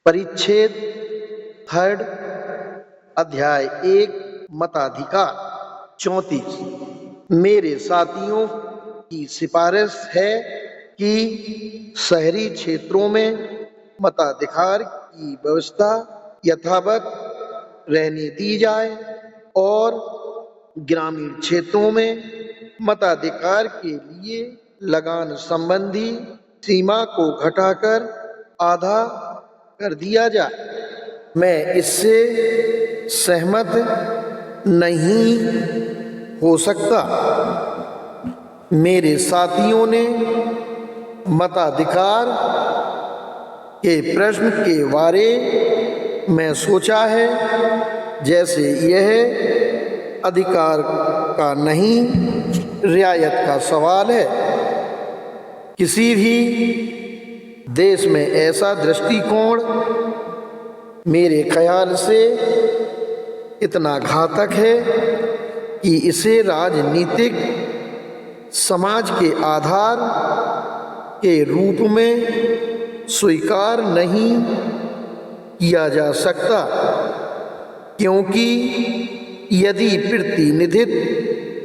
परिच्छेद 3 अध्याय 1 मताधिकार 34। मेरे साथियों की सिफारिश है कि शहरी क्षेत्रों में मताधिकार की व्यवस्था यथावत रहने दी जाए और ग्रामीण क्षेत्रों में मताधिकार के लिए लगान संबंधी सीमा को घटाकर आधा कर दिया जाए। मैं इससे सहमत नहीं हो सकता। मेरे साथियों ने मताधिकार के प्रश्न के बारे में सोचा है जैसे यह अधिकार का नहीं रियायत का सवाल है। किसी भी देश में ऐसा दृष्टिकोण मेरे ख्याल से इतना घातक है कि इसे राजनीतिक समाज के आधार के रूप में स्वीकार नहीं किया जा सकता, क्योंकि यदि प्रतिनिधित्व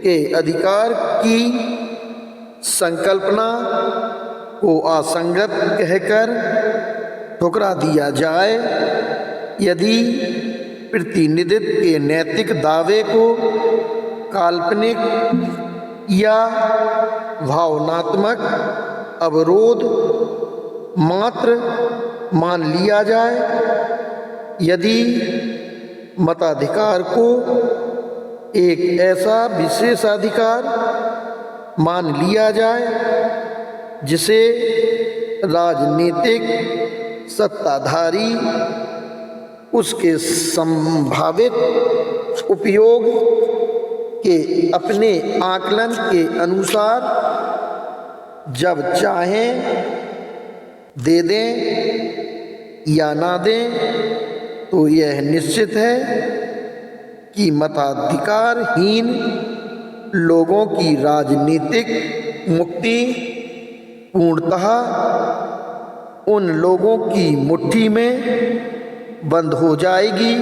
के अधिकार की संकल्पना को असंगत कहकर ठुकरा दिया जाए, यदि प्रतिनिधित्व के नैतिक दावे को काल्पनिक या भावनात्मक अवरोध मात्र मान लिया जाए, यदि मताधिकार को एक ऐसा विशेषाधिकार मान लिया जाए जिसे राजनीतिक सत्ताधारी उसके संभावित उपयोग के अपने आकलन के अनुसार जब चाहें दे दें या ना दें, तो यह निश्चित है कि मताधिकारहीन लोगों की राजनीतिक मुक्ति पूर्णतः उन लोगों की मुट्ठी में बंद हो जाएगी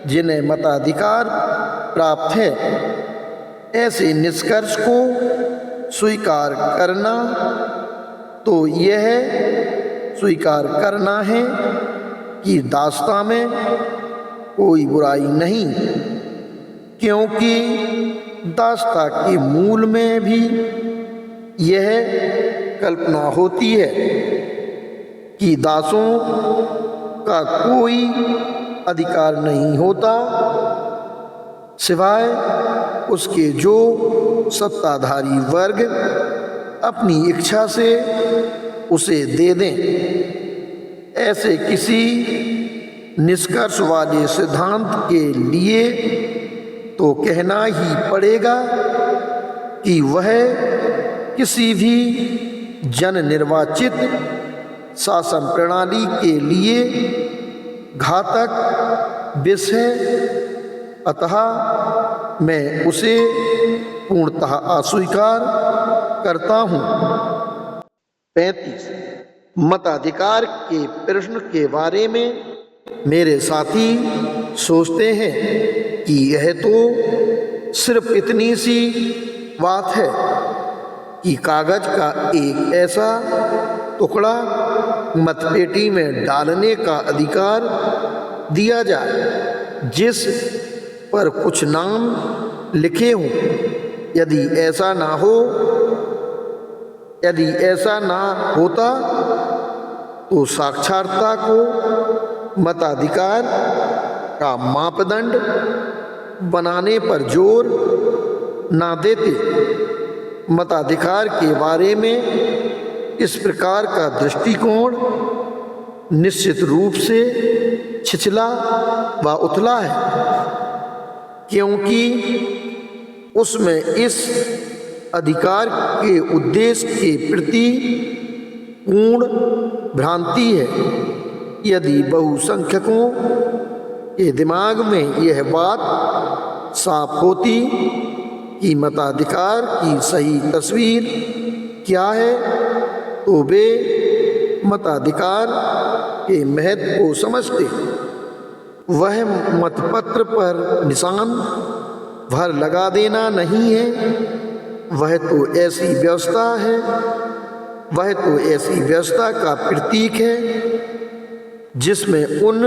जिन्हें मताधिकार प्राप्त है। ऐसे निष्कर्ष को स्वीकार करना तो यह स्वीकार करना है कि दास्तां में कोई बुराई नहीं, क्योंकि दास्तां के मूल में भी यह कल्पना होती है कि दासों का कोई अधिकार नहीं होता सिवाय उसके जो सत्ताधारी वर्ग अपनी इच्छा से उसे दे दें। ऐसे किसी निष्कर्ष वाले सिद्धांत के लिए तो कहना ही पड़ेगा कि वह किसी भी जन निर्वाचित शासन प्रणाली के लिए घातक विष है, अतः मैं उसे पूर्णतः अस्वीकार करता हूँ। 35 मताधिकार के प्रश्न के बारे में मेरे साथी सोचते हैं कि यह तो सिर्फ इतनी सी बात है कि कागज का एक ऐसा टुकड़ा मतपेटी में डालने का अधिकार दिया जाए जिस पर कुछ नाम लिखे हों। यदि ऐसा ना होता तो साक्षरता को मताधिकार का मापदंड बनाने पर जोर ना देते। मताधिकार के बारे में इस प्रकार का दृष्टिकोण निश्चित रूप से छिछला व उथला है, क्योंकि उसमें इस अधिकार के उद्देश्य के प्रति पूर्ण भ्रांति है। यदि बहुसंख्यकों के दिमाग में यह बात साफ होती कि मताधिकार की सही तस्वीर क्या है, तो वे मताधिकार के महत्व को समझते। वह मतपत्र पर निशान भर लगा देना नहीं है, वह तो ऐसी व्यवस्था है, वह तो ऐसी व्यवस्था का प्रतीक है जिसमें उन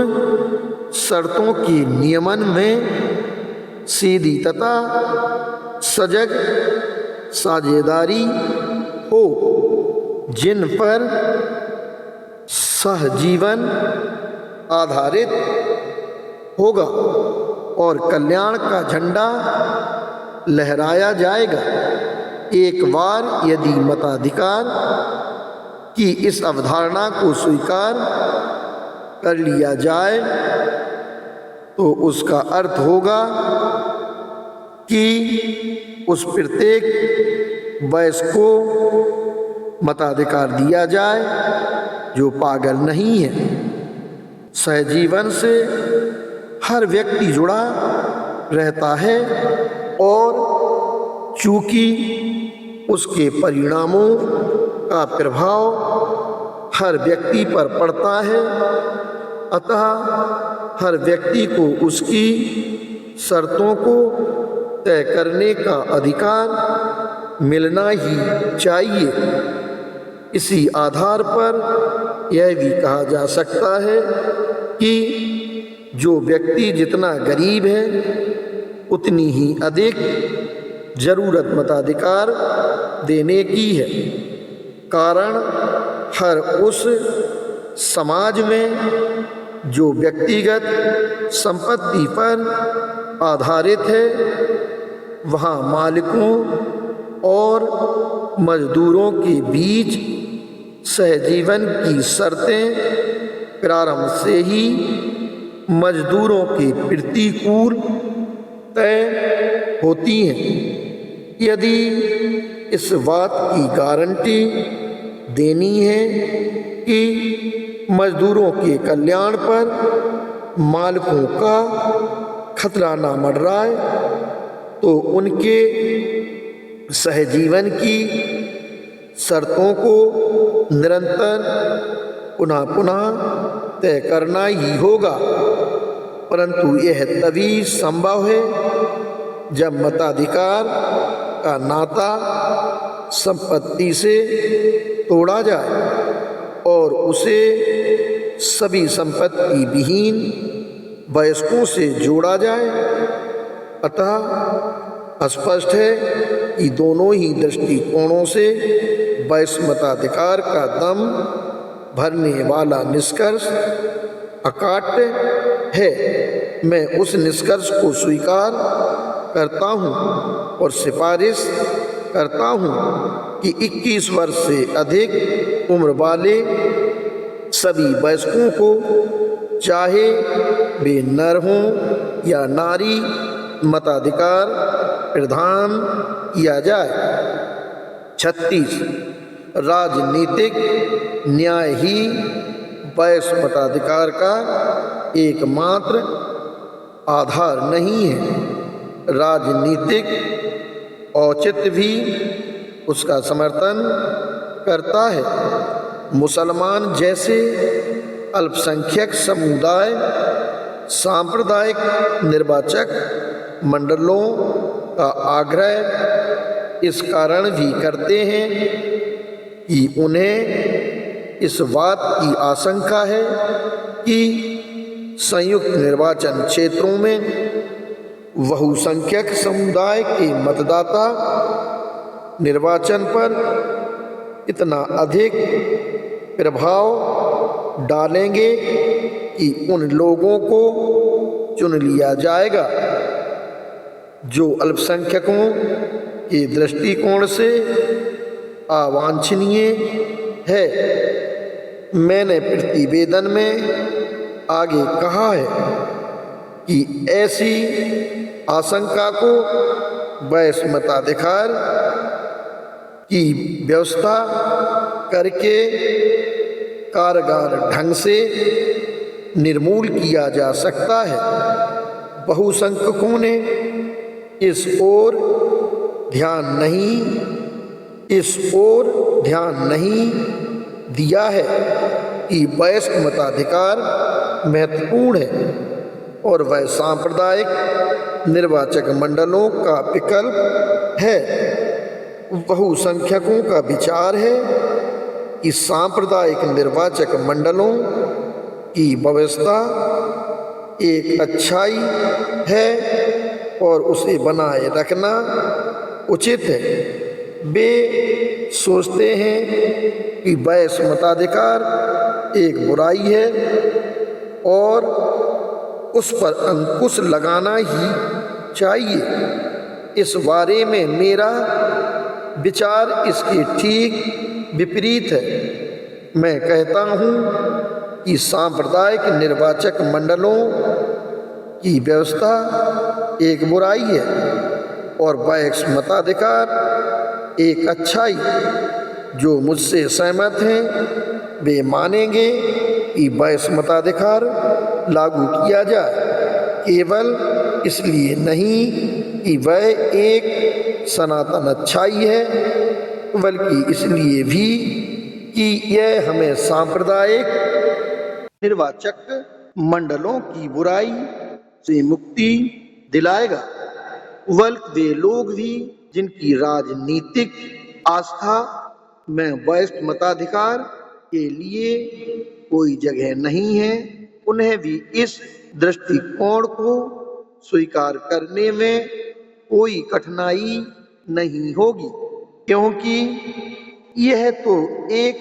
शर्तों के नियमन में सीधी तथा सजग साझेदारी हो जिन पर सहजीवन आधारित होगा और कल्याण का झंडा लहराया जाएगा। एक बार यदि मताधिकार की इस अवधारणा को स्वीकार कर लिया जाए तो उसका अर्थ होगा कि उस प्रत्येक वयस्क को मताधिकार दिया जाए जो पागल नहीं है। सहजीवन से हर व्यक्ति जुड़ा रहता है और चूंकि उसके परिणामों का प्रभाव हर व्यक्ति पर पड़ता है, अतः हर व्यक्ति को उसकी शर्तों को तय करने का अधिकार मिलना ही चाहिए। इसी आधार पर यह भी कहा जा सकता है कि जो व्यक्ति जितना गरीब है उतनी ही अधिक जरूरत मताधिकार देने की है। कारण हर उस समाज में जो व्यक्तिगत संपत्ति पर आधारित है वहाँ मालिकों और मजदूरों के बीच सहजीवन की शर्तें प्रारंभ से ही मजदूरों के प्रतिकूल तय होती हैं। यदि इस बात की गारंटी देनी है कि मजदूरों के कल्याण पर मालिकों का खतरा ना मंडराए तो उनके सहजीवन की शर्तों को निरंतर पुनः पुनः तय करना ही होगा, परंतु यह तभी संभव है जब मताधिकार का नाता संपत्ति से तोड़ा जाए और उसे सभी संपत्ति विहीन वयस्कों से जोड़ा जाए। अतः स्पष्ट है कि दोनों ही दृष्टिकोणों से वयस्क मताधिकार का दम भरने वाला निष्कर्ष अकाट्य है। मैं उस निष्कर्ष को स्वीकार करता हूँ और सिफारिश करता हूँ कि 21 वर्ष से अधिक उम्र वाले सभी वयस्कों को चाहे वे नर हों या नारी मताधिकार प्रदान किया जाए। 36 राजनीतिक न्याय ही वयस्क मताधिकार का एकमात्र आधार नहीं है, राजनीतिक औचित्य भी उसका समर्थन करता है। मुसलमान जैसे अल्पसंख्यक समुदाय सांप्रदायिक निर्वाचक मंडलों का आग्रह इस कारण भी करते हैं कि उन्हें इस बात की आशंका है कि संयुक्त निर्वाचन क्षेत्रों में बहुसंख्यक समुदाय के मतदाता निर्वाचन पर इतना अधिक प्रभाव डालेंगे कि उन लोगों को चुन लिया जाएगा जो अल्पसंख्यकों के दृष्टिकोण से अवांछनीय है। मैंने प्रतिवेदन में आगे कहा है कि ऐसी आशंका को वयस्क मताधिकार की व्यवस्था करके कारगर ढंग से निर्मूल किया जा सकता है। बहुसंख्यकों ने इस ओर ध्यान नहीं दिया है कि वयस्क मताधिकार महत्वपूर्ण है और वह सांप्रदायिक निर्वाचक मंडलों का विकल्प है। बहुसंख्यकों का विचार है कि सांप्रदायिक निर्वाचक मंडलों की व्यवस्था एक अच्छाई है और उसे बनाए रखना उचित है। वे सोचते हैं कि वयस्क मताधिकार एक बुराई है और उस पर अंकुश लगाना ही चाहिए। इस बारे में मेरा विचार इसके ठीक विपरीत है। मैं कहता हूँ कि सांप्रदायिक निर्वाचक मंडलों की व्यवस्था एक बुराई है और वयस्क मताधिकार एक अच्छाई। जो मुझसे सहमत हैं वे मानेंगे कि वयस्क मताधिकार लागू किया जाए, केवल इसलिए नहीं कि वह एक सनातन अच्छाई है, बल्कि इसलिए भी कि यह हमें सांप्रदायिक निर्वाचक मंडलों की बुराई से मुक्ति दिलाएगा। वे लोग भी जिनकी राजनीतिक आस्था में वयस्क मताधिकार के लिए कोई जगह नहीं है, उन्हें भी इस दृष्टिकोण को स्वीकार करने में कोई कठिनाई नहीं होगी, क्योंकि यह तो एक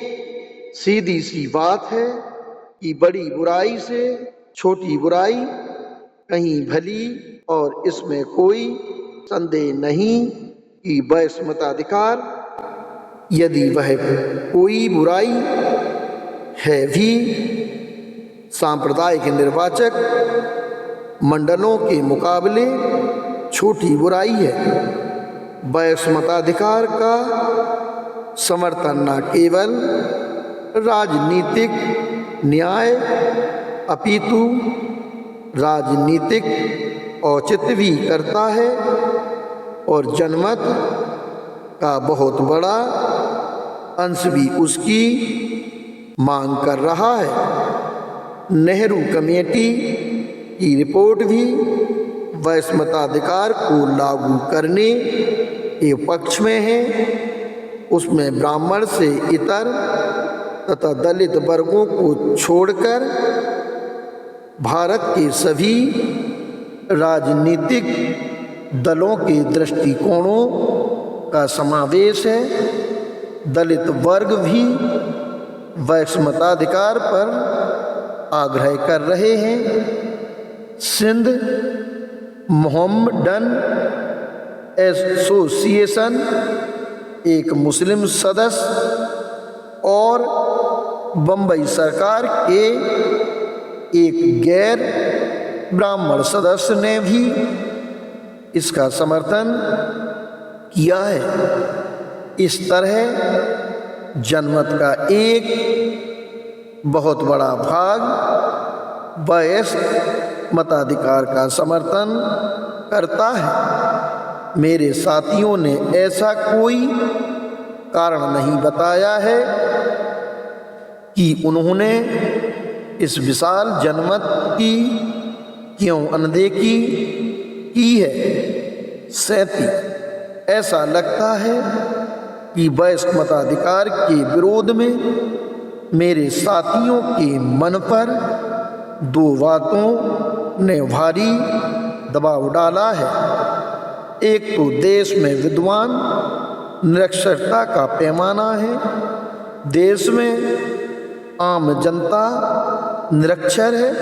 सीधी सी बात है कि बड़ी बुराई से छोटी बुराई कहीं भली, और इसमें कोई संदेह नहीं कि वयस्क मताधिकार यदि वह कोई बुराई है भी सांप्रदायिक निर्वाचक मंडलों के मुकाबले छोटी बुराई है। वयस्क मताधिकार का समर्थन न केवल राजनीतिक न्याय अपितु राजनीतिक औचित्य भी करता है और जनमत का बहुत बड़ा अंश भी उसकी मांग कर रहा है। नेहरू कमेटी की रिपोर्ट भी वयस्क मताधिकार को लागू करने के पक्ष में है। उसमें ब्राह्मण से इतर तथा दलित वर्गों को छोड़कर भारत के सभी राजनीतिक दलों के दृष्टिकोणों का समावेश है। दलित वर्ग भी वयस्क मताधिकार पर आग्रह कर रहे हैं। सिंध मोहम्मडन एसोसिएशन एक मुस्लिम सदस्य और बम्बई सरकार के एक गैर ब्राह्मण सदस्य ने भी इसका समर्थन किया है। इस तरह जनमत का एक बहुत बड़ा भाग वयस्क मताधिकार का समर्थन करता है। मेरे साथियों ने ऐसा कोई कारण नहीं बताया है कि उन्होंने इस विशाल जनमत की क्यों अनदेखी की है। सैंती ऐसा लगता है कि वयस्क मताधिकार के विरोध में मेरे साथियों के मन पर दो बातों ने भारी दबाव डाला है। एक तो देश में विद्वान निरक्षरता का पैमाना है। देश में आम जनता निरक्षर है,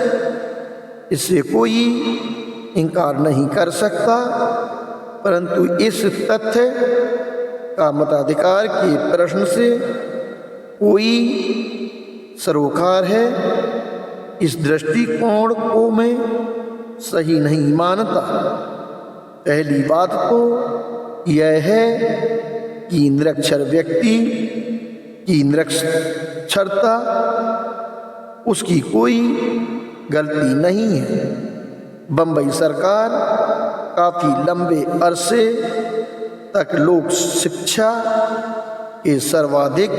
इससे कोई इनकार नहीं कर सकता, परंतु इस तथ्य का मताधिकार के प्रश्न से कोई सरोकार है। इस दृष्टिकोण को मैं सही नहीं मानता। पहली बात तो यह है कि निरक्षर व्यक्ति की निरक्षरता उसकी कोई गलती नहीं है। बम्बई सरकार काफ़ी लंबे अरसे तक लोक शिक्षा के सर्वाधिक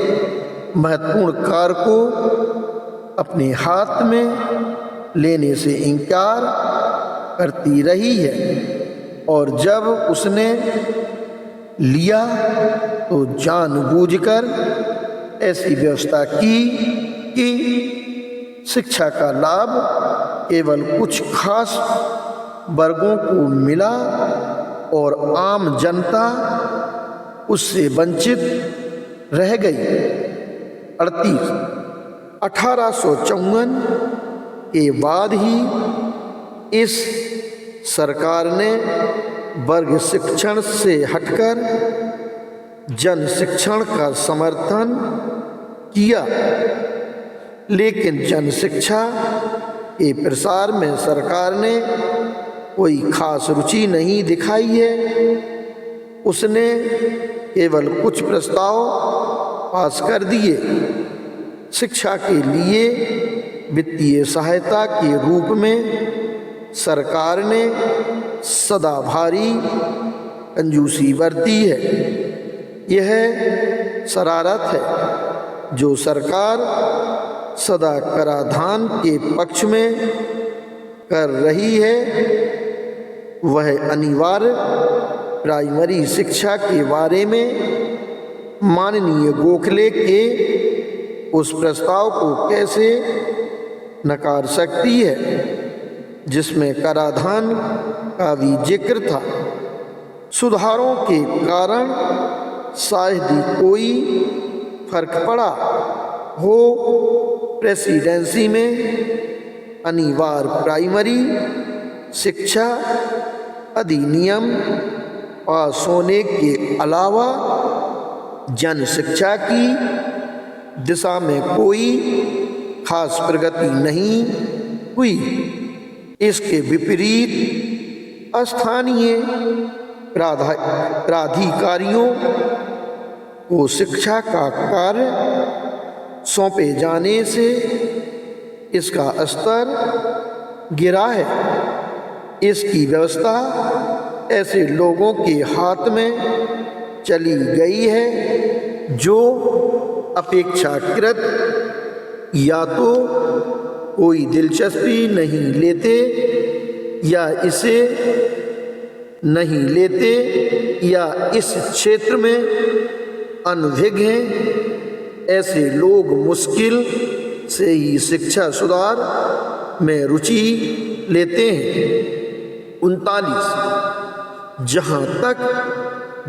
महत्वपूर्ण कार्य को अपने हाथ में लेने से इनकार करती रही है और जब उसने लिया तो जानबूझकर ऐसी व्यवस्था की कि शिक्षा का लाभ केवल कुछ खास वर्गों को मिला और आम जनता उससे वंचित रह गई। 1854 के बाद ही इस सरकार ने वर्ग शिक्षण से हटकर जन शिक्षण का समर्थन किया, लेकिन जन शिक्षा के प्रसार में सरकार ने कोई खास रुचि नहीं दिखाई है। उसने केवल कुछ प्रस्ताव पास कर दिए। शिक्षा के लिए वित्तीय सहायता के रूप में सरकार ने सदा भारी कंजूसी बरती है। यह शरारत है जो सरकार सदा कराधान के पक्ष में कर रही है। वह अनिवार्य प्राइमरी शिक्षा के बारे में माननीय गोखले के उस प्रस्ताव को कैसे नकार सकती है जिसमें कराधान का भी जिक्र था। सुधारों के कारण शायद ही कोई फर्क पड़ा हो। प्रेसिडेंसी में अनिवार्य प्राइमरी शिक्षा अधिनियम पास होने के अलावा जन शिक्षा की दिशा में कोई खास प्रगति नहीं हुई। इसके विपरीत स्थानीय प्राधिकारियों को शिक्षा का कार्य सौंपे जाने से इसका स्तर गिरा है। इसकी व्यवस्था ऐसे लोगों के हाथ में चली गई है जो अपेक्षाकृत या तो कोई दिलचस्पी नहीं लेते या इसे नहीं लेते या इस क्षेत्र में अनभिज्ञ हैं। ऐसे लोग मुश्किल से ही शिक्षा सुधार में रुचि लेते हैं। 39 जहाँ तक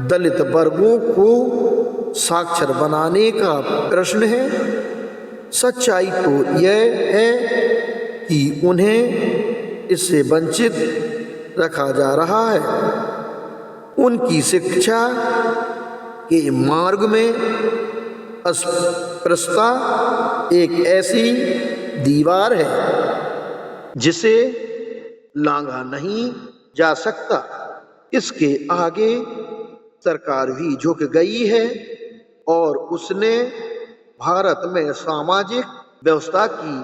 दलित वर्गों को साक्षर बनाने का प्रश्न है, सच्चाई तो यह है कि उन्हें इससे वंचित रखा जा रहा है। उनकी शिक्षा के मार्ग में अस्पृश्यता एक ऐसी दीवार है जिसे लांघा नहीं जा सकता। इसके आगे सरकार भी झुक गई है और उसने भारत में सामाजिक व्यवस्था की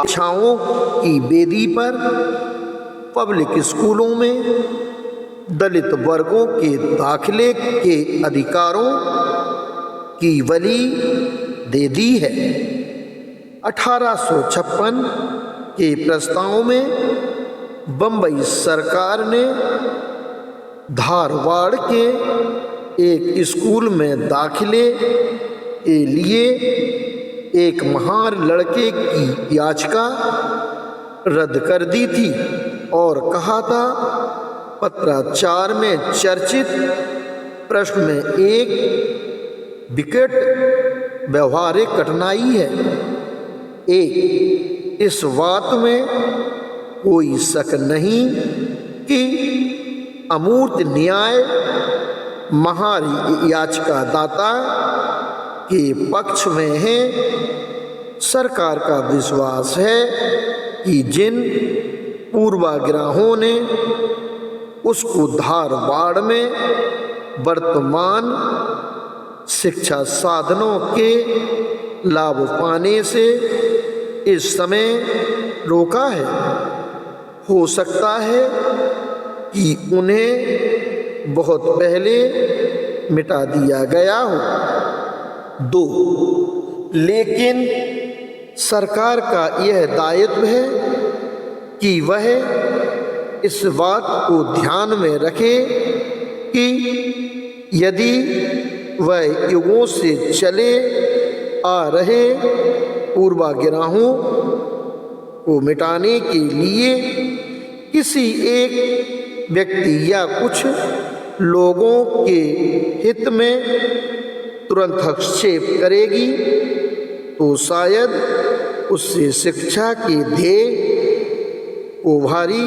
इच्छाओं की बेदी पर पब्लिक स्कूलों में दलित वर्गों के दाखिले के अधिकारों की बलि दे दी है। 1856 के प्रस्ताव में बंबई सरकार ने धारवाड़ के एक स्कूल में दाखिले के लिए एक महार लड़के की याचिका रद्द कर दी थी और कहा था पत्राचार में चर्चित प्रश्न में एक विकट व्यवहारिक कठिनाई है। एक, इस बात में कोई शक नहीं कि अमूर्त न्याय महार याचिका दाता के पक्ष में है। सरकार का विश्वास है कि जिन पूर्वाग्रहों ने उसको धारवाड़ में वर्तमान शिक्षा साधनों के लाभ पाने से इस समय रोका है, हो सकता है कि उन्हें बहुत पहले मिटा दिया गया हो। 2, लेकिन सरकार का यह दायित्व है कि वह इस बात को ध्यान में रखे कि यदि वह युगों से चले आ रहे पूर्वाग्रहों को मिटाने के लिए किसी एक व्यक्ति या कुछ लोगों के हित में तुरंत हस्तक्षेप करेगी तो शायद उससे शिक्षा के ध्येय को भारी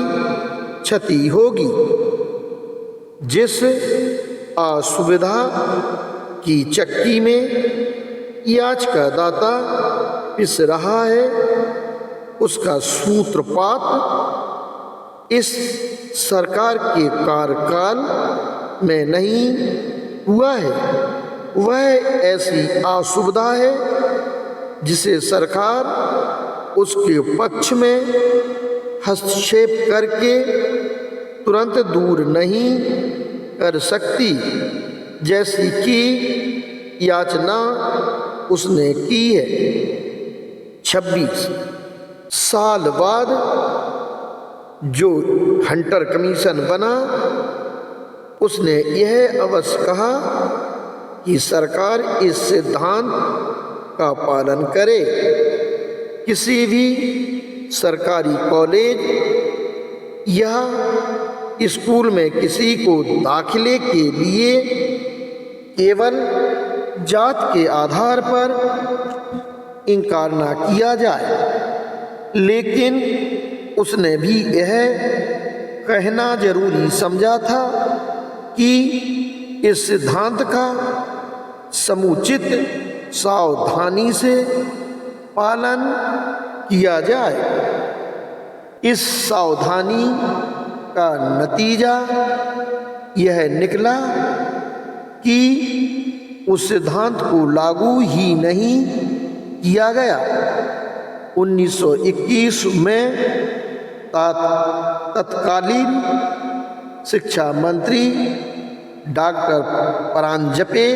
क्षति होगी। जिस असुविधा की चक्की में याचिकादाता पिस रहा है उसका सूत्रपात इस सरकार के कार्यकाल में नहीं हुआ है। वह ऐसी असुविधा है जिसे सरकार उसके पक्ष में हस्तक्षेप करके तुरंत दूर नहीं कर सकती, जैसी कि याचना उसने की है। 26 साल बाद जो हंटर कमीशन बना उसने यह अवश्य कहा कि सरकार इस सिद्धांत का पालन करे। किसी भी सरकारी कॉलेज या स्कूल में किसी को दाखिले के लिए केवल जात के आधार पर इनकार ना किया जाए, लेकिन उसने भी यह कहना जरूरी समझा था कि इस सिद्धांत का समुचित सावधानी से पालन किया जाए। इस सावधानी का नतीजा यह निकला कि उस सिद्धांत को लागू ही नहीं किया गया। 1921 में तत्कालीन शिक्षा मंत्री डॉक्टर परांजपे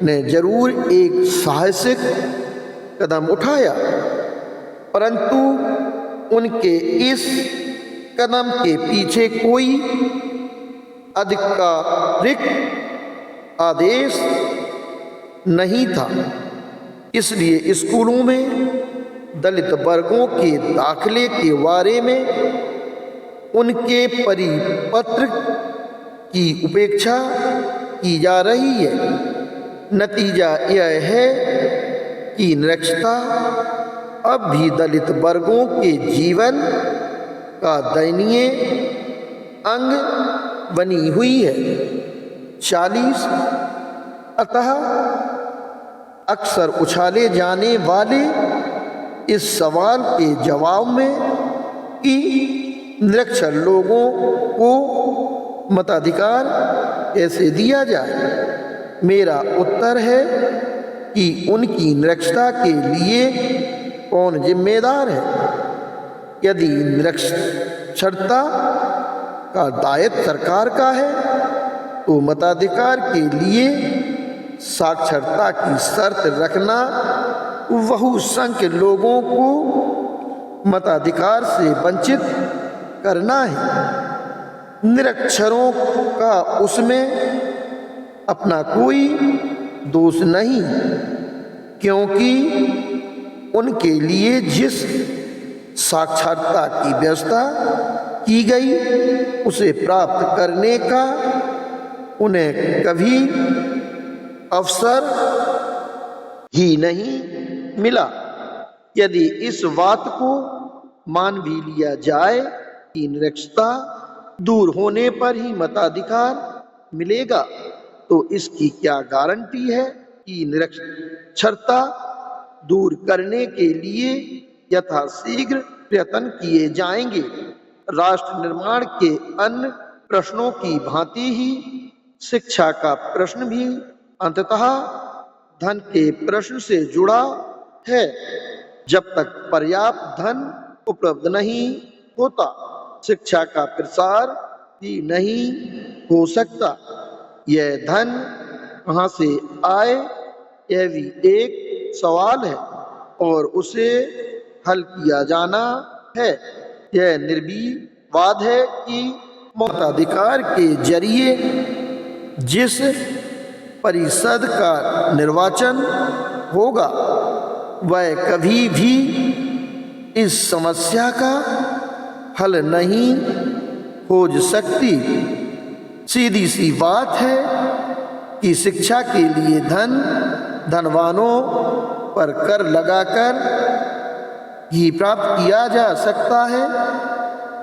ने जरूर एक साहसिक कदम उठाया, परंतु उनके इस कदम के पीछे कोई आधिकारिक आदेश नहीं था। इसलिए स्कूलों में दलित वर्गों के दाखिले के बारे में उनके परिपत्र की उपेक्षा की जा रही है। नतीजा यह है कि निरक्षरता अब भी दलित वर्गों के जीवन का दयनीय अंग बनी हुई है। 40 अतः अक्सर उछाले जाने वाले इस सवाल के जवाब में कि निरक्षर लोगों को मताधिकार कैसे दिया जाए, मेरा उत्तर है कि उनकी निरक्षरता के लिए कौन जिम्मेदार है। यदि निरक्षरता का दायित्व सरकार का है तो मताधिकार के लिए साक्षरता की शर्त रखना बहुसंख्यक लोगों को मताधिकार से वंचित करना है। निरक्षरों का उसमें अपना कोई दोष नहीं, क्योंकि उनके लिए जिस साक्षरता की व्यवस्था की गई उसे प्राप्त करने का उन्हें कभी अवसर ही नहीं मिला। यदि इस बात को मान भी लिया जाए कि निरक्षरता दूर होने पर ही मताधिकार मिलेगा, तो इसकी क्या गारंटी है कि निरक्षरता दूर करने के लिए यथाशीघ्र प्रयत्न किए जाएंगे। राष्ट्र निर्माण के अन्य प्रश्नों की भांति ही शिक्षा का प्रश्न भी अंततः धन के प्रश्न से जुड़ा है। जब तक पर्याप्त धन उपलब्ध नहीं होता, शिक्षा का प्रसार ही नहीं हो सकता। यह धन कहाँ से आए, यह भी एक सवाल है। और उसे हल किया जाना है। यह निर्विवाद है कि मताधिकार के जरिए जिस परिषद का निर्वाचन होगा वह कभी भी इस समस्या का हल नहीं खोज सकती। सीधी सी बात है कि शिक्षा के लिए धनवानों पर कर लगाकर ही प्राप्त किया जा सकता है।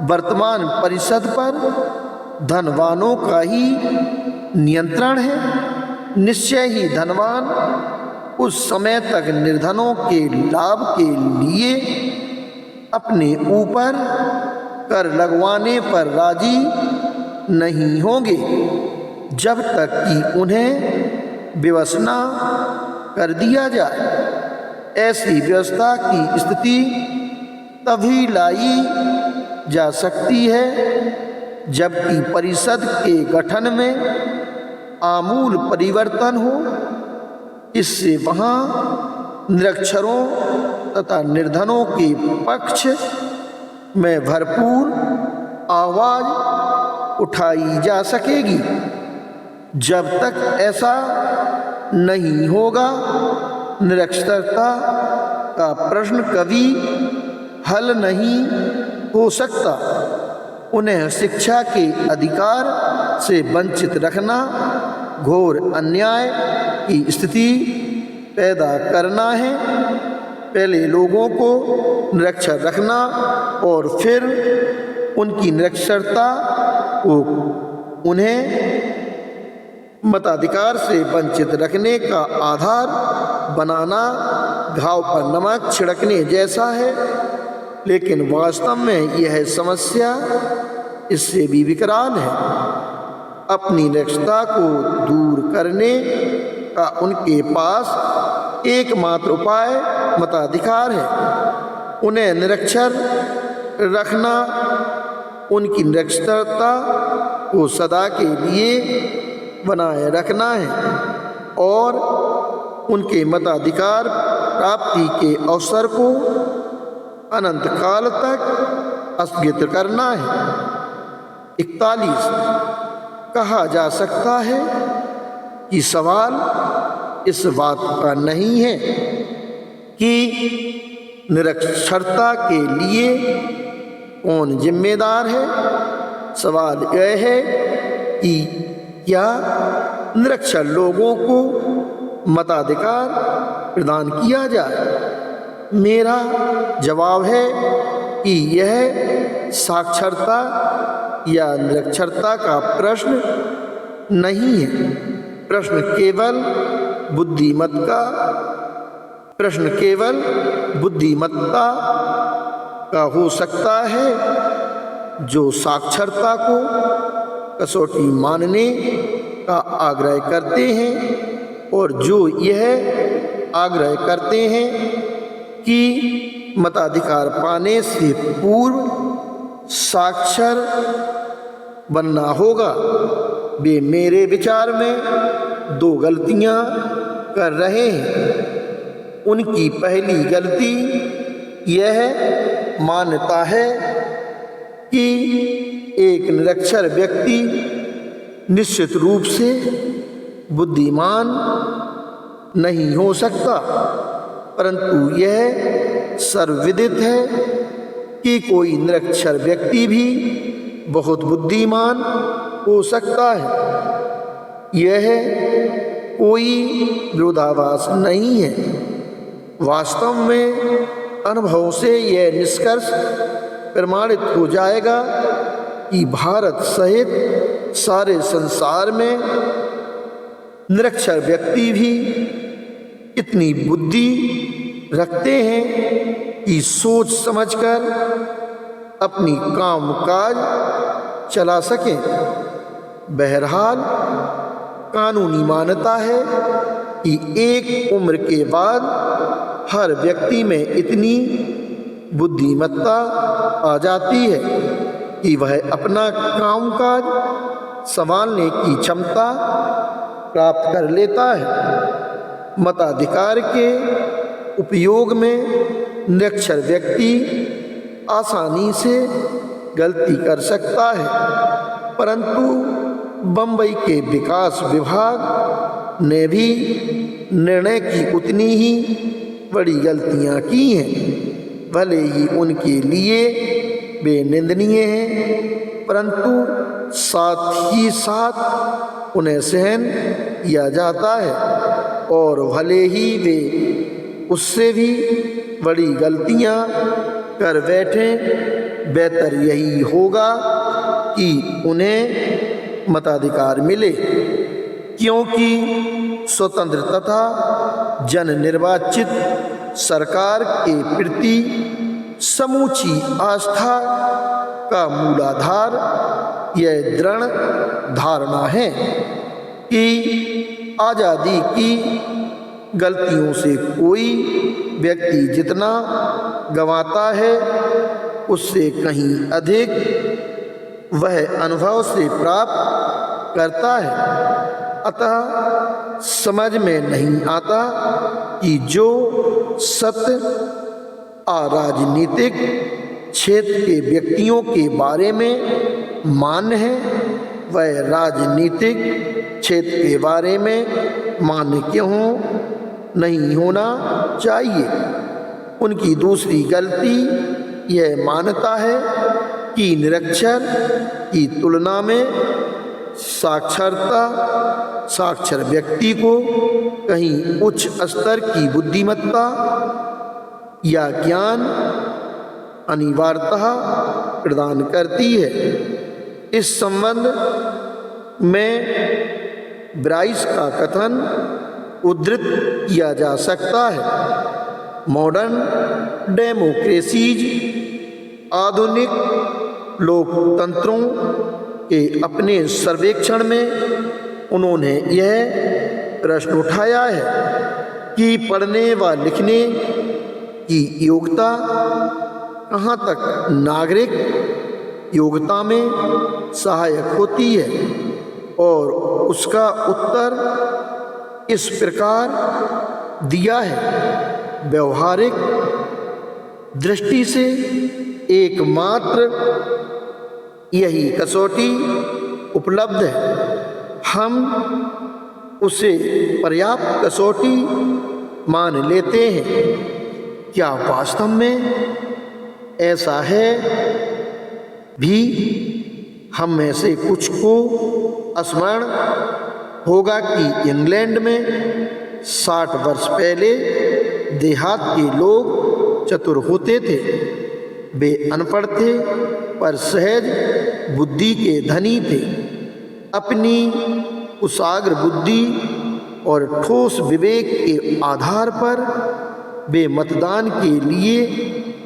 वर्तमान परिषद पर धनवानों का ही नियंत्रण है। निश्चय ही धनवान उस समय तक निर्धनों के लाभ के लिए अपने ऊपर कर लगवाने पर राजी नहीं होंगे जब तक कि उन्हें विवश न कर दिया जाए। ऐसी व्यवस्था की स्थिति तभी लाई जा सकती है जबकि परिषद के गठन में आमूल परिवर्तन हो। इससे वहाँ निरक्षरों तथा निर्धनों के पक्ष में भरपूर आवाज उठाई जा सकेगी। जब तक ऐसा नहीं होगा निरक्षरता का प्रश्न कभी हल नहीं हो सकता। उन्हें शिक्षा के अधिकार से वंचित रखना घोर अन्याय की स्थिति पैदा करना है। पहले लोगों को निरक्षर रखना और फिर उनकी निरक्षरता को उन्हें मताधिकार से वंचित रखने का आधार बनाना घाव पर नमक छिड़कने जैसा है। लेकिन वास्तव में यह समस्या इससे भी विकराल है। अपनी निरक्षरता को दूर करने का उनके पास एकमात्र उपाय मताधिकार है। उन्हें निरक्षर रखना, उनकी निरक्षरता को सदा के लिए बनाए रखना है और उनके मताधिकार प्राप्ति के अवसर को अनंत काल तक स्थगित करना है। 41 कहा जा सकता है कि सवाल इस बात का नहीं है कि निरक्षरता के लिए कौन जिम्मेदार है। सवाल यह है कि क्या निरक्षर लोगों को मताधिकार प्रदान किया जाए। मेरा जवाब है कि यह साक्षरता या निरक्षरता का प्रश्न नहीं है। प्रश्न केवल बुद्धिमत्ता का हो सकता है जो साक्षरता को कसौटी मानने का आग्रह करते हैं और जो यह आग्रह करते हैं कि मताधिकार पाने से पूर्व साक्षर बनना होगा। वे मेरे विचार में दो गलतियां कर रहे हैं। उनकी पहली गलती यह मान्यता है कि एक निरक्षर व्यक्ति निश्चित रूप से बुद्धिमान नहीं हो सकता, परंतु यह सर्वविदित है कि कोई निरक्षर व्यक्ति भी बहुत बुद्धिमान हो सकता है। यह कोई विरोधाभास नहीं है। वास्तव में अनुभव से यह निष्कर्ष प्रमाणित हो जाएगा कि भारत सहित सारे संसार में निरक्षर व्यक्ति भी इतनी बुद्धि रखते हैं कि सोच समझकर अपनी कामकाज चला सकें। बहरहाल कानूनी मान्यता है कि एक उम्र के बाद हर व्यक्ति में इतनी बुद्धिमत्ता आ जाती है कि वह अपना कामकाज संभालने की क्षमता प्राप्त कर लेता है। मताधिकार के उपयोग में निरक्षर व्यक्ति आसानी से गलती कर सकता है, परंतु बम्बई के विकास विभाग ने भी निर्णय की उतनी ही बड़ी गलतियां की हैं। भले ही उनके लिए वे निंदनीय हैं, परंतु साथ ही साथ उन्हें सहन किया जाता है, और भले ही वे उससे भी बड़ी गलतियां कर बैठें, बेहतर यही होगा कि उन्हें मताधिकार मिले, क्योंकि स्वतंत्र तथा जन निर्वाचित सरकार के प्रति समूची आस्था का मूलाधार यह दृढ़ धारणा है कि आज़ादी की गलतियों से कोई व्यक्ति जितना गंवाता है, उससे कहीं अधिक वह अनुभव से प्राप्त करता है। अतः समझ में नहीं आता कि जो सत्य अराजनीतिक क्षेत्र के व्यक्तियों के बारे में मान्य है, वह राजनीतिक क्षेत्र के बारे में मान्य क्यों नहीं होना चाहिए। उनकी दूसरी गलती यह मानता है कि निरक्षर की तुलना में साक्षर व्यक्ति को कहीं उच्च स्तर की बुद्धिमत्ता या ज्ञान अनिवार्यतः प्रदान करती है। इस संबंध में ब्राइस का कथन उद्धृत किया जा सकता है। मॉडर्न डेमोक्रेसीज, आधुनिक लोकतंत्रों के अपने सर्वेक्षण में उन्होंने यह प्रश्न उठाया है कि पढ़ने व लिखने की योग्यता कहाँ तक नागरिक योग्यता में सहायक होती है, और उसका उत्तर इस प्रकार दिया है। व्यवहारिक दृष्टि से एकमात्र यही कसौटी उपलब्ध है। हम उसे पर्याप्त कसौटी मान लेते हैं। क्या वास्तव में ऐसा है भी? हम में से कुछ को स्मरण होगा कि इंग्लैंड में 60 वर्ष पहले देहात के लोग चतुर होते थे। वे अनपढ़ थे पर सहज बुद्धि के धनी थे। अपनी कुशाग्र बुद्धि और ठोस विवेक के आधार पर वे मतदान के लिए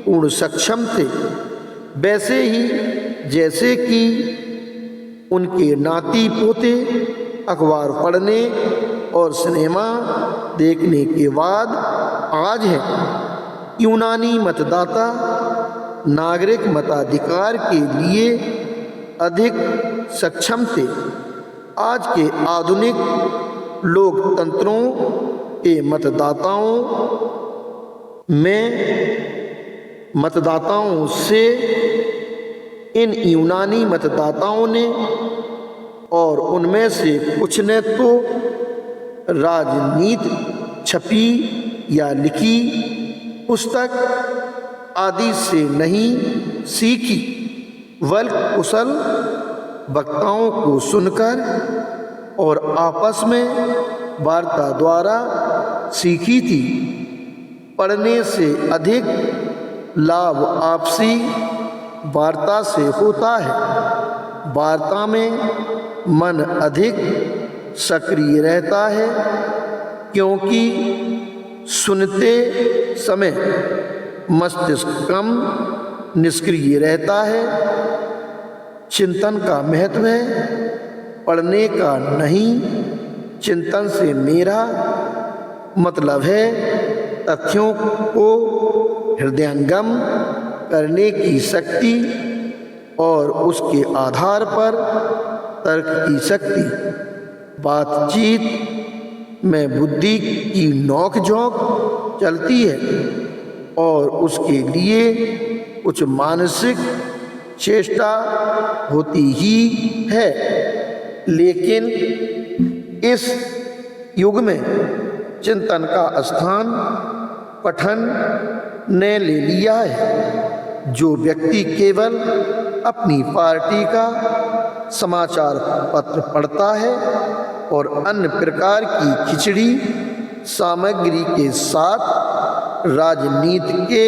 पूर्ण सक्षम थे। वैसे ही जैसे कि उनके नाती पोते अखबार पढ़ने और सिनेमा देखने के बाद आज है। यूनानी मतदाता नागरिक मताधिकार के लिए अधिक सक्षम थे। आज के आधुनिक लोकतंत्रों के मतदाताओं से इन यूनानी मतदाताओं ने और उनमें से कुछ ने तो राजनीति छपी या लिखी पुस्तक आदि से नहीं सीखी, बल्कि कुशल वक्ताओं को सुनकर और आपस में वार्ता द्वारा सीखी थी। पढ़ने से अधिक लाभ आपसी वार्ता से होता है। वार्ता में मन अधिक सक्रिय रहता है, क्योंकि सुनते समय मस्तिष्क कम निष्क्रिय रहता है। चिंतन का महत्व है, पढ़ने का नहीं। चिंतन से मेरा मतलब है तथ्यों को हृदयंगम करने की शक्ति और उसके आधार पर तर्क की शक्ति। बातचीत में बुद्धि की नोक झोंक चलती है और उसके लिए कुछ मानसिक चेष्टा होती ही है। लेकिन इस युग में चिंतन का स्थान पठन ने ले लिया है। जो व्यक्ति केवल अपनी पार्टी का समाचार पत्र पढ़ता है और अन्य प्रकार की खिचड़ी सामग्री के साथ राजनीति के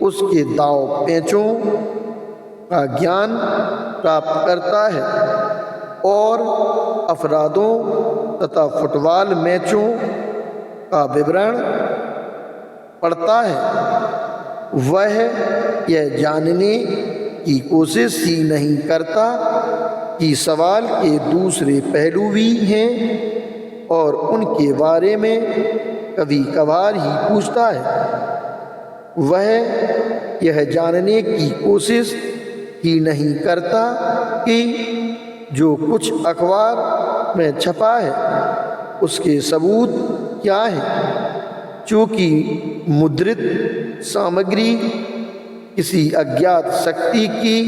उसके दांव पेचों का ज्ञान प्राप्त करता है और अफरादों तथा फुटबॉल मैचों का विवरण पढ़ता है, वह यह जानने की कोशिश ही नहीं करता कि सवाल के दूसरे पहलू भी हैं और उनके बारे में कभी कभार ही पूछता है। वह यह जानने की कोशिश ही नहीं करता कि जो कुछ अखबार में छपा है उसके सबूत क्या हैं। चूँकि मुद्रित सामग्री किसी अज्ञात शक्ति की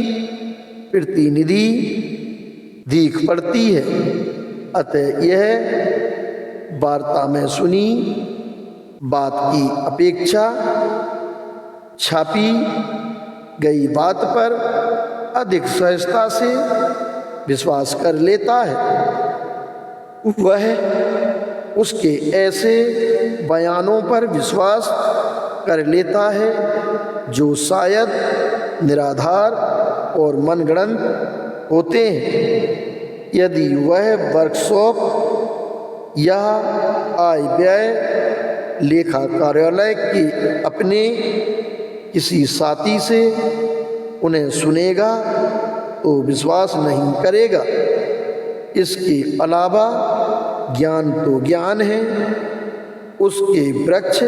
प्रतिनिधि दिख पड़ती है, अतः यह वार्ता में सुनी बात की अपेक्षा छापी गई बात पर अधिक सहजता से विश्वास कर लेता है। वह उसके ऐसे बयानों पर विश्वास कर लेता है जो शायद निराधार और मनगढ़ंत होते हैं। यदि वह वर्कशॉप या आय व्यय लेखा कार्यालय के अपने किसी साथी से उन्हें सुनेगा तो विश्वास नहीं करेगा। इसके अलावा ज्ञान तो ज्ञान है, उसके वृक्ष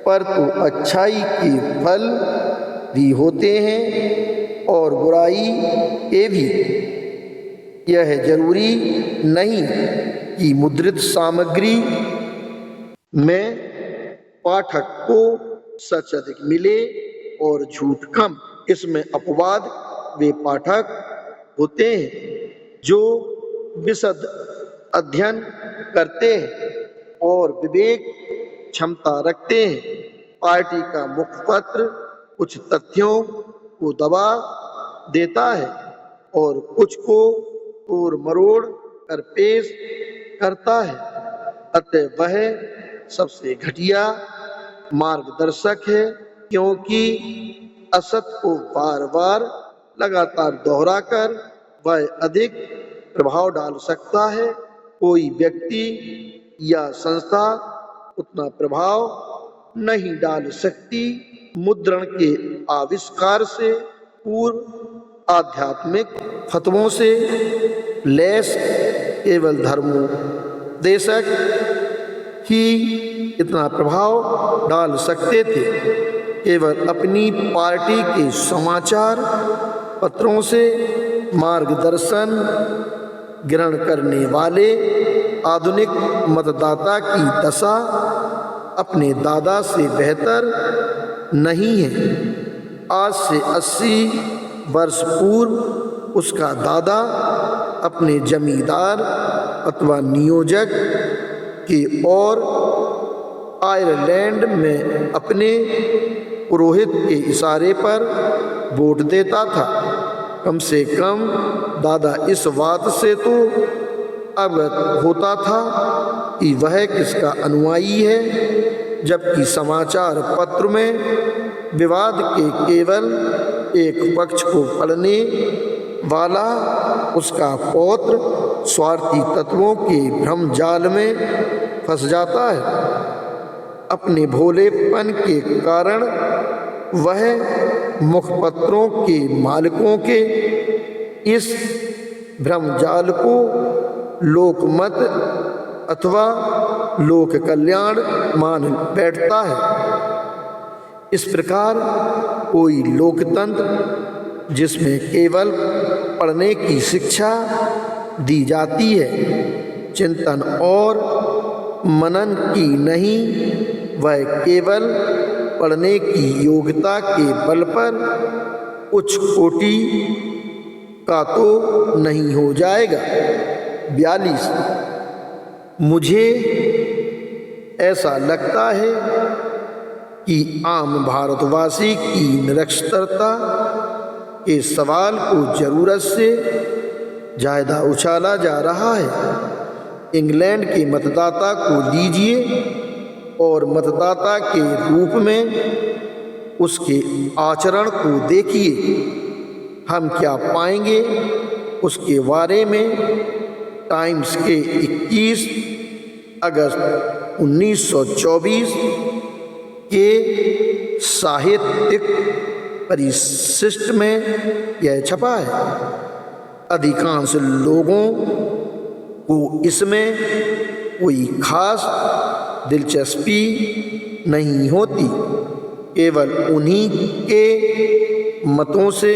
पर तो अच्छाई के फल भी होते हैं और बुराई के भी। यह जरूरी नहीं कि मुद्रित सामग्री में पाठक को सच अधिक मिले और झूठ कम। इसमें अपवाद वे पाठक होते हैं जो विशद अध्ययन करते हैं और विवेक क्षमता रखते हैं। पार्टी का मुखपत्र कुछ तथ्यों को दबा देता है और कुछ को तोड़ मरोड़ कर पेश करता है, अतः वह सबसे घटिया मार्गदर्शक है, क्योंकि असत को बार बार लगातार दोहराकर वह अधिक प्रभाव डाल सकता है। कोई व्यक्ति या संस्था उतना प्रभाव नहीं डाल सकती। मुद्रण के आविष्कार से पूर्व आध्यात्मिक फतवों से लैस केवल धर्मोपदेशक ही इतना प्रभाव डाल सकते थे। केवल अपनी पार्टी के समाचार पत्रों से मार्गदर्शन ग्रहण करने वाले आधुनिक मतदाता की दशा अपने दादा से बेहतर नहीं है। आज से 80 वर्ष पूर्व उसका दादा अपने जमींदार अथवा नियोजक की ओर आयरलैंड में अपने पुरोहित के इशारे पर वोट देता था। कम से कम दादा इस बात से तो अवगत होता था कि वह किसका अनुयायी है, जबकि समाचार पत्र में विवाद के केवल एक पक्ष को पढ़ने वाला उसका पौत्र स्वार्थी तत्वों के भ्रम जाल में फंस जाता है। अपने भोलेपन के कारण वह मुखपत्रों के मालिकों के इस भ्रमजाल को लोकमत अथवा लोक कल्याण मान बैठता है। इस प्रकार कोई लोकतंत्र जिसमें केवल पढ़ने की शिक्षा दी जाती है, चिंतन और मनन की नहीं, वह केवल पढ़ने की योग्यता के बल पर उच्च कोटि का तो नहीं हो जाएगा। 42 मुझे ऐसा लगता है कि आम भारतवासी की निरक्षरता के सवाल को ज़रूरत से ज़्यादा उछाला जा रहा है। इंग्लैंड के मतदाता को लीजिए और मतदाता के रूप में उसके आचरण को देखिए। हम क्या पाएंगे उसके बारे में टाइम्स के 21 अगस्त 1924 के साहित्यिक परिशिष्ट में यह छपा है। अधिकांश लोगों को इसमें कोई खास दिलचस्पी नहीं होती, केवल उन्हीं के मतों से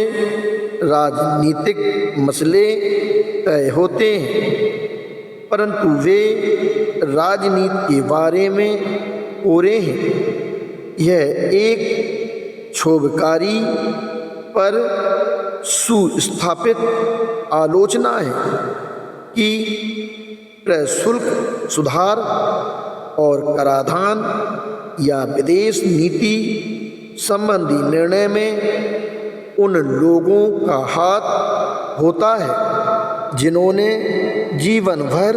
राजनीतिक मसले तय होते हैं, परंतु वे राजनीति के बारे में कोरे हैं। यह एक क्षोभकारी पर सुस्थापित आलोचना है कि प्रशुल्क सुधार और कराधान या विदेश नीति संबंधी निर्णय में उन लोगों का हाथ होता है जिन्होंने जीवन भर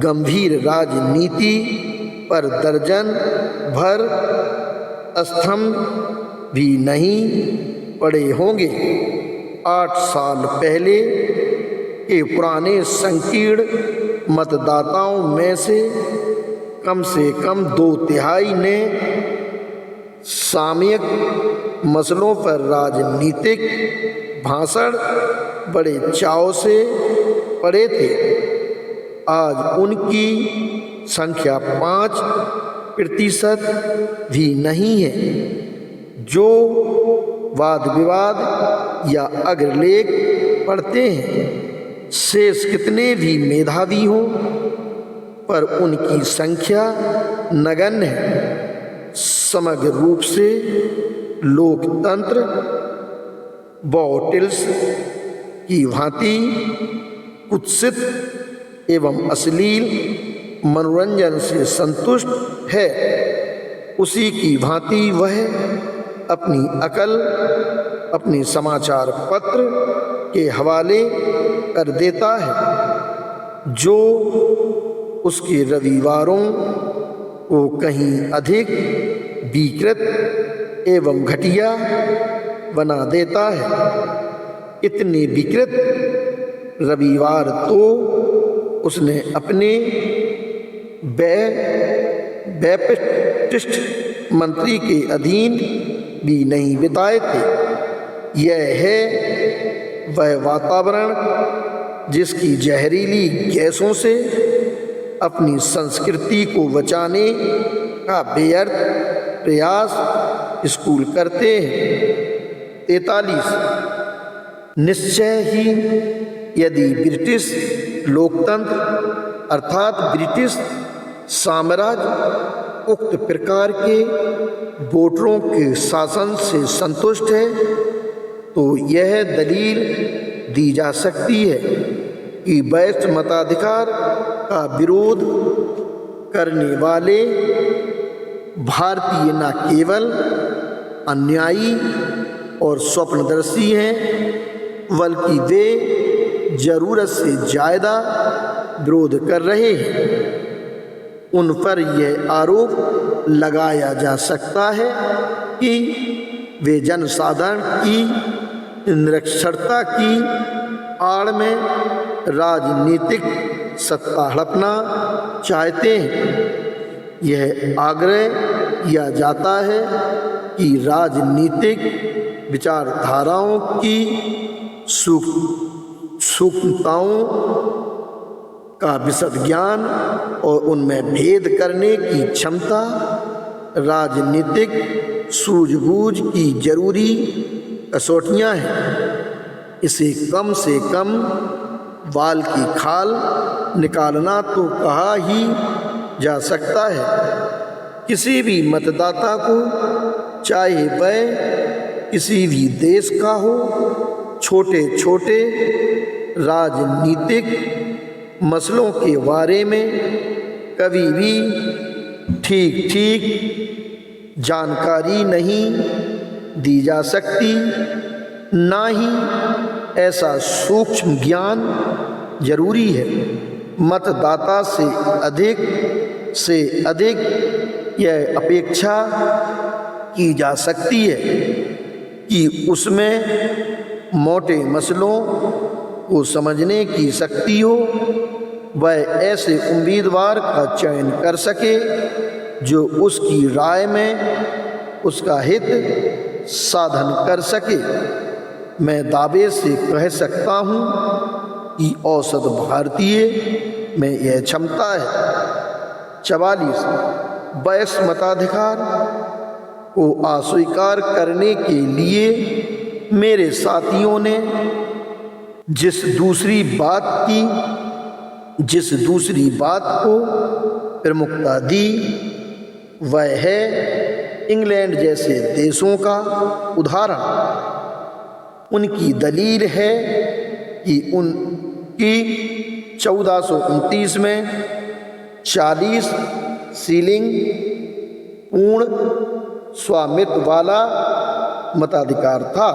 गंभीर राजनीति पर दर्जन भर स्तंभ भी नहीं पढ़े होंगे। 8 साल पहले के पुराने संकीर्ण मतदाताओं में से कम 2/3 ने सामयिक मसलों पर राजनीतिक भाषण बड़े चाव से पढ़े थे। आज उनकी संख्या 5% भी नहीं है। जो वाद विवाद या अग्रलेख पढ़ते हैं, शेष कितने भी मेधावी हों, पर उनकी संख्या नगण्य है। समग्र रूप से लोकतंत्र बॉटल्स की भांति कुत्सित एवं अश्लील मनोरंजन से संतुष्ट है। उसी की भांति वह अपनी अकल अपने समाचार पत्र के हवाले कर देता है, जो उसके रविवारों को कहीं अधिक विकृत एवं घटिया बना देता है। इतने विकृत रविवार तो उसने अपने बैप्टिस्ट मंत्री के अधीन भी नहीं बिताए थे। यह है वह वातावरण जिसकी जहरीली गैसों से अपनी संस्कृति को बचाने का बेअर्थ प्रयास स्कूल करते हैं। 43 निश्चय ही यदि ब्रिटिश लोकतंत्र अर्थात ब्रिटिश साम्राज्य उक्त प्रकार के वोटरों के शासन से संतुष्ट है, तो यह दलील दी जा सकती है कि वैश्य मताधिकार का विरोध करने वाले भारतीय न केवल अन्यायी और स्वप्नदर्शी हैं, बल्कि वे जरूरत से ज़्यादा विरोध कर रहे हैं। उन पर यह आरोप लगाया जा सकता है कि वे जनसाधारण की निरक्षरता की आड़ में राजनीतिक सत्ता हड़पना चाहते हैं। यह आग्रह किया जाता है कि राजनीतिक विचारधाराओं की सूक्ष्मताओं का विशद ज्ञान और उनमें भेद करने की क्षमता राजनीतिक सूझबूझ की जरूरी कसौटियाँ हैं। इसे कम से कम बाल की खाल निकालना तो कहा ही जा सकता है। किसी भी मतदाता को, चाहे वह किसी भी देश का हो, छोटे छोटे राजनीतिक मसलों के बारे में कभी भी ठीक ठीक जानकारी नहीं दी जा सकती, ना ही ऐसा सूक्ष्म ज्ञान जरूरी है। मतदाता से अधिक यह अपेक्षा की जा सकती है कि उसमें मोटे मसलों को समझने की शक्ति हो, वह ऐसे उम्मीदवार का चयन कर सके जो उसकी राय में उसका हित साधन कर सके। मैं दावे से कह सकता हूँ कि औसत भारतीय में यह क्षमता है। 44 वयस मताधिकार को अस्वीकार करने के लिए मेरे साथियों ने जिस दूसरी बात को प्रमुखता दी, वह है इंग्लैंड जैसे देशों का उदाहरण। उनकी दलील है कि उनकी 1429 में 40 सीलिंग पूर्ण स्वामित्व वाला मताधिकार था।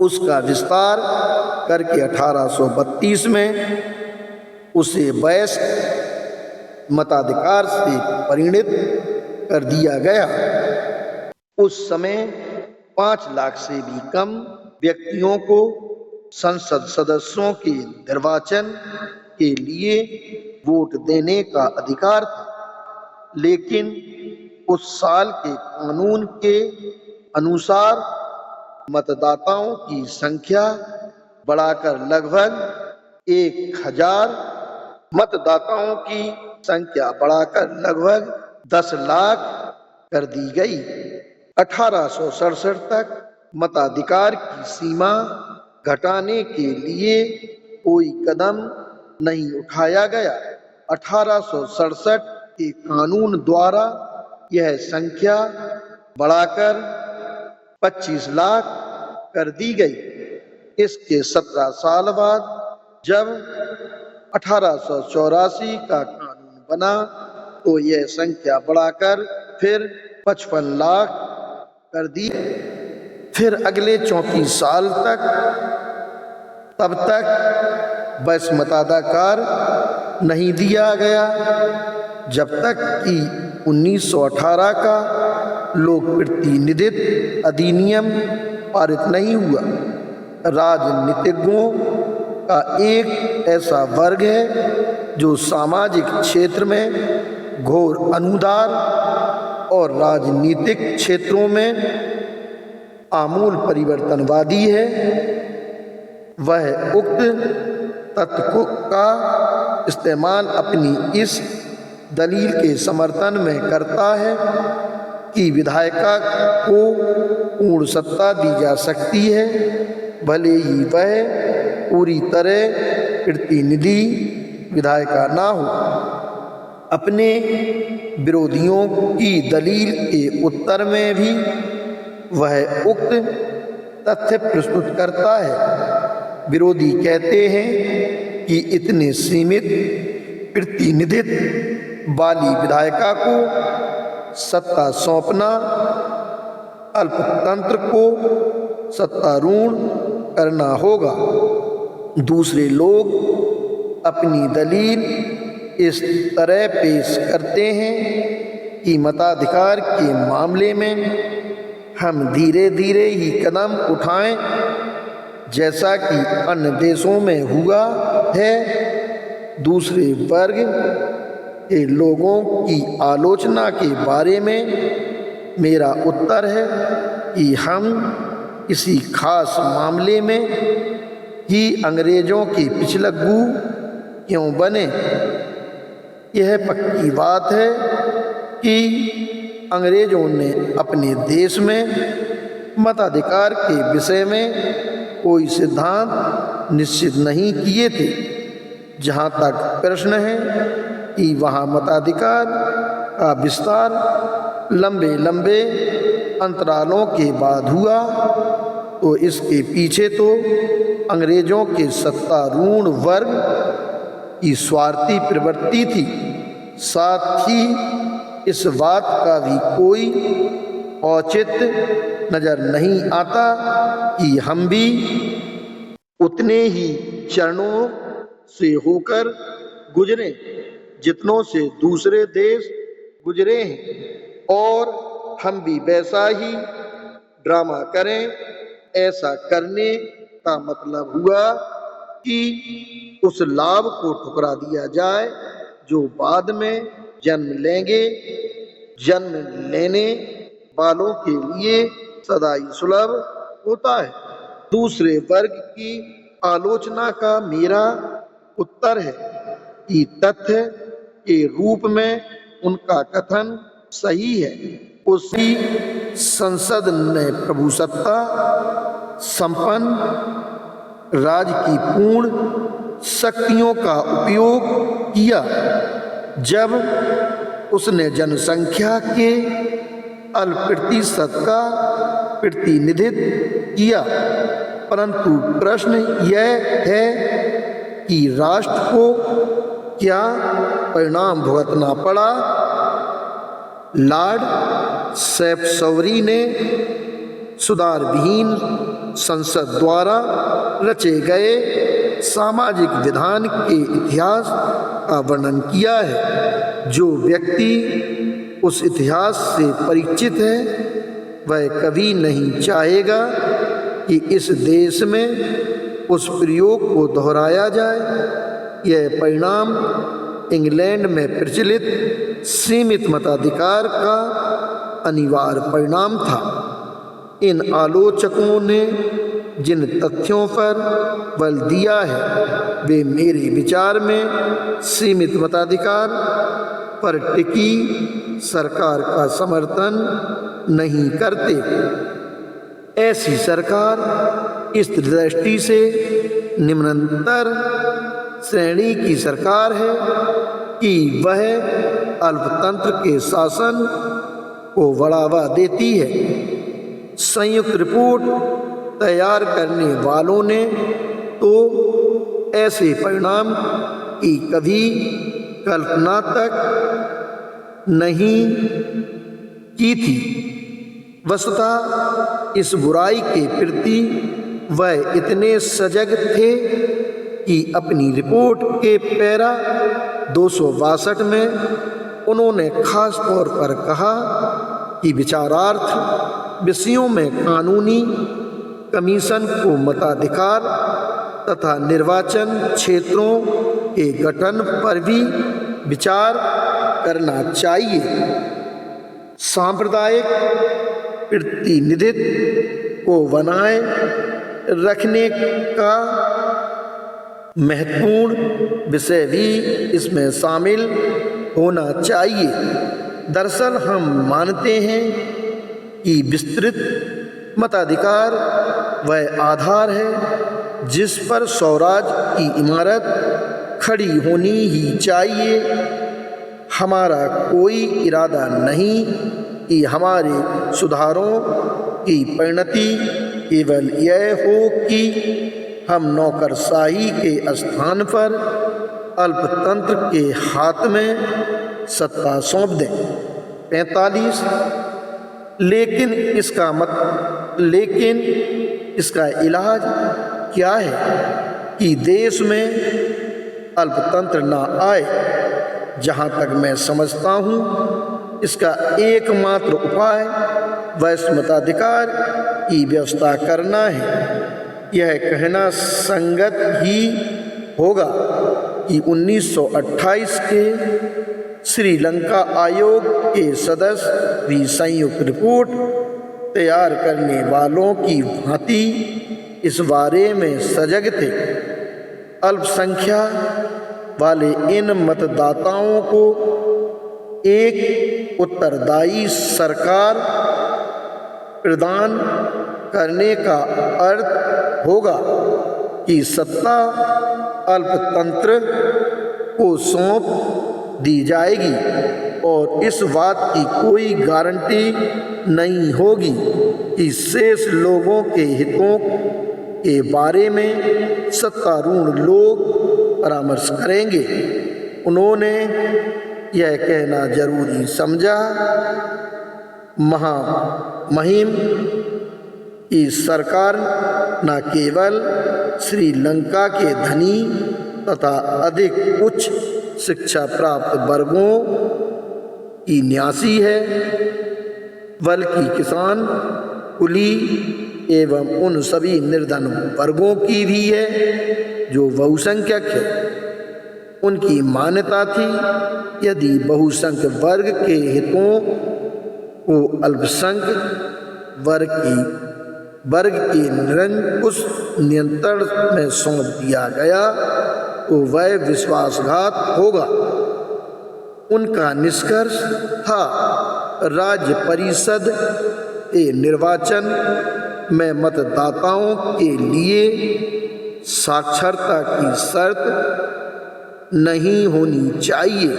उसका विस्तार करके 1832 में उसे वयस्क मताधिकार से परिणित कर दिया गया। उस समय 5 लाख से भी कम व्यक्तियों को संसद सदस्यों के निर्वाचन के लिए वोट देने का अधिकार था, लेकिन उस साल के कानून के अनुसार मतदाताओं की संख्या बढ़ाकर लगभग 10 लाख कर दी गई। 1867 तक मताधिकार की सीमा घटाने के लिए कोई कदम नहीं उठाया गया। 1867 के कानून द्वारा यह संख्या बढ़ाकर 25 लाख कर दी गई। इसके 17 साल बाद जब 1884 का कानून बना तो यह संख्या बढ़ाकर फिर 55 लाख कर दी। फिर अगले 34 साल तब तक बस मताधिकार नहीं दिया गया, जब तक कि 1918 का लोक प्रतिनिधित्व अधिनियम पारित नहीं हुआ। राजनीतिज्ञों का एक ऐसा वर्ग है जो सामाजिक क्षेत्र में घोर अनुदार और राजनीतिक क्षेत्रों में आमूल परिवर्तनवादी है। वह उक्त तत्व का इस्तेमाल अपनी इस दलील के समर्थन में करता है कि विधायिका को पूर्ण सत्ता दी जा सकती है, भले ही वह पूरी तरह प्रतिनिधि विधायिका ना हो। अपने विरोधियों की दलील के उत्तर में भी वह उक्त तथ्य प्रस्तुत करता है। विरोधी कहते हैं कि इतने सीमित प्रतिनिधित्व वाली विधायिका को सत्ता सौंपना अल्पतंत्र को सत्तारूढ़ करना होगा। दूसरे लोग अपनी दलील इस तरह पेश करते हैं कि मताधिकार के मामले में हम धीरे धीरे ही कदम उठाएं, जैसा कि अन्य देशों में हुआ है। दूसरे वर्ग के लोगों की आलोचना के बारे में मेरा उत्तर है कि हम किसी खास मामले में ही अंग्रेजों के पिछलग्गू क्यों बने। यह पक्की बात है कि अंग्रेजों ने अपने देश में मताधिकार के विषय में कोई सिद्धांत निश्चित नहीं किए थे। जहाँ तक प्रश्न है कि वहाँ मताधिकार का विस्तार लंबे लंबे अंतरालों के बाद हुआ तो इसके पीछे तो अंग्रेजों के सत्तारूढ़ वर्ग की स्वार्थी प्रवृत्ति थी। साथ ही इस बात का भी कोई औचित्य नजर नहीं आता कि हम भी उतने ही चरणों से होकर गुजरे जितनों से दूसरे देश गुजरे हैं और हम भी वैसा ही ड्रामा करें। ऐसा करने का मतलब हुआ कि उस लाभ को ठुकरा दिया जाए जो बाद में जन्म लेंगे। जन्म लेने वालों के लिए सदा ही सुलभ होता है। दूसरे वर्ग की आलोचना का मेरा उत्तर है कि तथ्य के रूप में उनका कथन सही है। उसी संसद ने प्रभुसत्ता संपन्न राज्य की पूर्ण शक्तियों का उपयोग किया जब उसने जनसंख्या के अल्प प्रतिशत का प्रतिनिधित्व किया। परंतु प्रश्न यह है कि राष्ट्र को क्या परिणाम भुगतना पड़ा। लॉर्ड सैफ्सवरी ने सुधारविहीन संसद द्वारा रचे गए सामाजिक विधान के इतिहास का वर्णन किया है। जो व्यक्ति उस इतिहास से परिचित है वह कभी नहीं चाहेगा कि इस देश में उस प्रयोग को दोहराया जाए। यह परिणाम इंग्लैंड में प्रचलित सीमित मताधिकार का अनिवार्य परिणाम था। इन आलोचकों ने जिन तथ्यों पर बल दिया है वे मेरे विचार में सीमित मताधिकार पर टिकी सरकार का समर्थन नहीं करते। ऐसी सरकार इस दृष्टि से निम्नतर श्रेणी की सरकार है कि वह अल्पतंत्र के शासन को बढ़ावा देती है। संयुक्त रिपोर्ट तैयार करने वालों ने तो ऐसे परिणाम की कभी कल्पना तक नहीं की थी। वस्तुतः इस बुराई के प्रति वह इतने सजग थे कि अपनी रिपोर्ट के पैरा 262 में उन्होंने खास तौर पर कहा कि विचारार्थ विषयों में कानूनी कमीशन को मताधिकार तथा निर्वाचन क्षेत्रों के गठन पर भी विचार करना चाहिए। सांप्रदायिक प्रतिनिधित्व को बनाए रखने का महत्वपूर्ण विषय भी इसमें शामिल होना चाहिए। दरअसल हम मानते हैं कि विस्तृत मताधिकार वह आधार है जिस पर स्वराज्य की इमारत खड़ी होनी ही चाहिए। हमारा कोई इरादा नहीं कि हमारे सुधारों की परिणति केवल यह हो कि हम नौकरशाही के स्थान पर अल्पतंत्र के हाथ में सत्ता सौंप दें। 45 लेकिन इसका इलाज क्या है कि देश में अल्पतंत्र ना आए। जहाँ तक मैं समझता हूँ इसका एकमात्र उपाय वैश्य मताधिकार की व्यवस्था करना है। यह कहना संगत ही होगा कि 1928 के श्रीलंका आयोग के सदस्य भी संयुक्त रिपोर्ट तैयार करने वालों की भांति इस बारे में सजग थे। अल्पसंख्या वाले इन मतदाताओं को एक उत्तरदायी सरकार प्रदान करने का अर्थ होगा कि सत्ता अल्पतंत्र को सौंप दी जाएगी। और इस बात की कोई गारंटी नहीं होगी कि शेष लोगों के हितों के बारे में सत्तारूढ़ लोग परामर्श करेंगे। उन्होंने यह कहना जरूरी समझा, महामहिम की सरकार न केवल श्रीलंका के धनी तथा अधिक उच्च शिक्षा प्राप्त वर्गों की न्यासी है, बल्कि किसान, कुली एवं उन सभी निर्धन वर्गों की भी है जो बहुसंख्यक है। उनकी मान्यता थी यदि बहुसंख्यक वर्ग के हितों को अल्पसंख्यक वर्ग के निरंकुश नियंत्रण में सौंप दिया गया तो वह विश्वासघात होगा। उनका निष्कर्ष था राज्य परिषद के निर्वाचन में मतदाताओं के लिए साक्षरता की शर्त नहीं होनी चाहिए।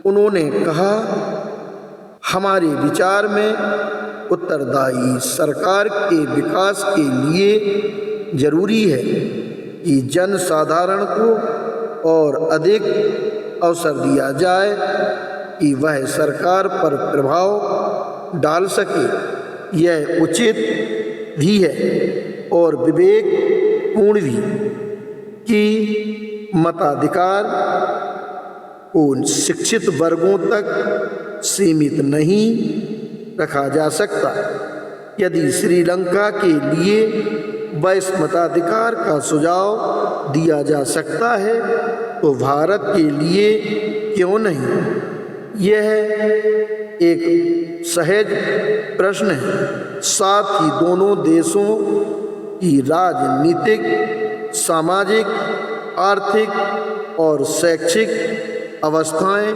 उन्होंने कहा, हमारे विचार में उत्तरदायी सरकार के विकास के लिए जरूरी है कि जनसाधारण को और अधिक अवसर दिया जाए कि वह सरकार पर प्रभाव डाल सके। यह उचित भी है और विवेकपूर्ण भी कि मताधिकार को शिक्षित वर्गों तक सीमित नहीं रखा जा सकता। यदि श्रीलंका के लिए वैश्य मताधिकार का सुझाव दिया जा सकता है तो भारत के लिए क्यों नहीं? यह एक सहज प्रश्न है। साथ ही दोनों देशों की राजनीतिक, सामाजिक, आर्थिक और शैक्षिक अवस्थाएं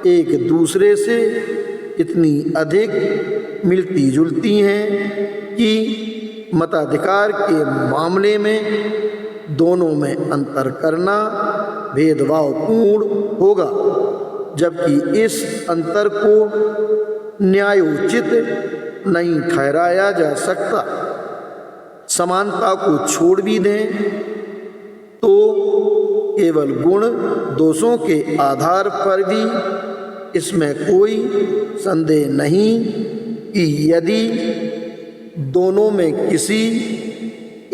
एक दूसरे से इतनी अधिक मिलती जुलती हैं कि मताधिकार के मामले में दोनों में अंतर करना भेदभावपूर्ण होगा, जबकि इस अंतर को न्यायोचित नहीं ठहराया जा सकता। समानता को छोड़ भी दें तो केवल गुण दोषों के आधार पर भी इसमें कोई संदेह नहीं कि यदि दोनों में किसी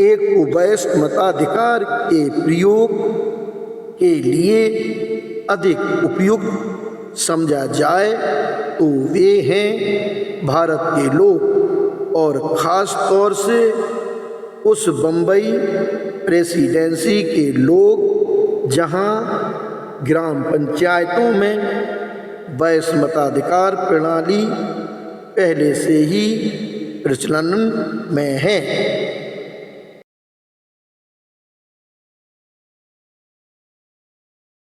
एक को वैश्य मताधिकार के प्रयोग के लिए अधिक उपयुक्त समझा जाए तो वे हैं भारत के लोग और ख़ास तौर से उस बम्बई प्रेसिडेंसी के लोग जहां ग्राम पंचायतों में वैश्य मताधिकार प्रणाली पहले से ही प्रचलन में है।